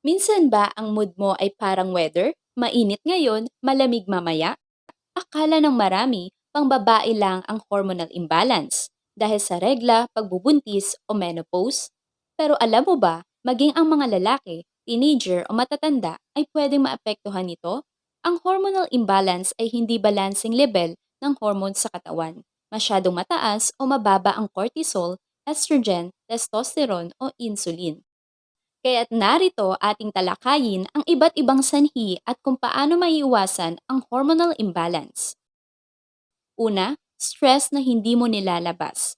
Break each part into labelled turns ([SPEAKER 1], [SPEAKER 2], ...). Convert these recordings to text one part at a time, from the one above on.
[SPEAKER 1] Minsan ba ang mood mo ay parang weather? Mainit ngayon, malamig mamaya? Akala ng marami, pangbabae lang ang hormonal imbalance dahil sa regla, pagbubuntis o menopause. Pero alam mo ba, maging ang mga lalaki, teenager o matatanda ay pwedeng maapektuhan nito? Ang hormonal imbalance ay hindi balancing level ng hormones sa katawan. Masyadong mataas o mababa ang cortisol, estrogen, testosterone o insulin. Kaya't narito ating talakayin ang iba't ibang sanhi at kung paano maiiwasan ang hormonal imbalance. Una, stress na hindi mo nilalabas.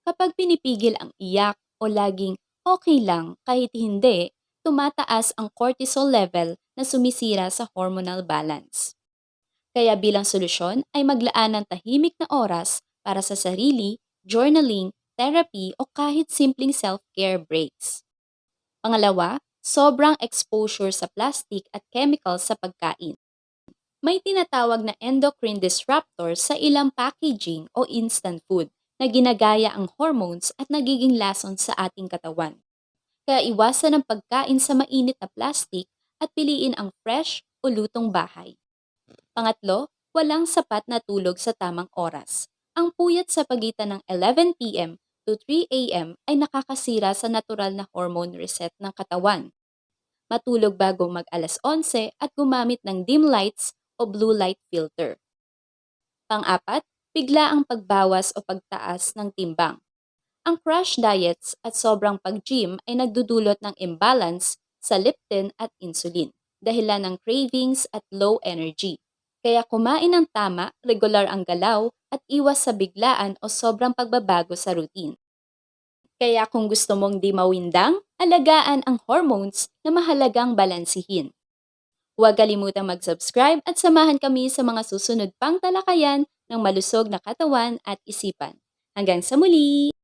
[SPEAKER 1] Kapag pinipigil ang iyak o laging okay lang kahit hindi, tumataas ang cortisol level na sumisira sa hormonal balance. Kaya bilang solusyon ay maglaan ng tahimik na oras para sa sarili, journaling, therapy o kahit simpleng self-care breaks. Pangalawa, sobrang exposure sa plastic at chemicals sa pagkain. May tinatawag na endocrine disruptors sa ilang packaging o instant food na ginagaya ang hormones at nagiging lason sa ating katawan. Kaya iwasan ang pagkain sa mainit na plastic at piliin ang fresh o lutong bahay. Pangatlo, walang sapat na tulog sa tamang oras. Ang puyat sa pagitan ng 11 p.m. to 3 a.m. ay nakakasira sa natural na hormone reset ng katawan. Matulog bago mag alas 11 at gumamit ng dim lights o blue light filter. Pang-apat, bigla ang pagbawas o pagtaas ng timbang. Ang crash diets at sobrang pag-gym ay nagdudulot ng imbalance sa leptin at insulin, dahilan ng cravings at low energy. Kaya kumain ng tama, regular ang galaw at iwas sa biglaan o sobrang pagbabago sa routine. Kaya kung gusto mong di mawindang, alagaan ang hormones na mahalagang balansihin. Huwag kalimutang mag-subscribe at samahan kami sa mga susunod pang talakayan ng malusog na katawan at isipan. Hanggang sa muli!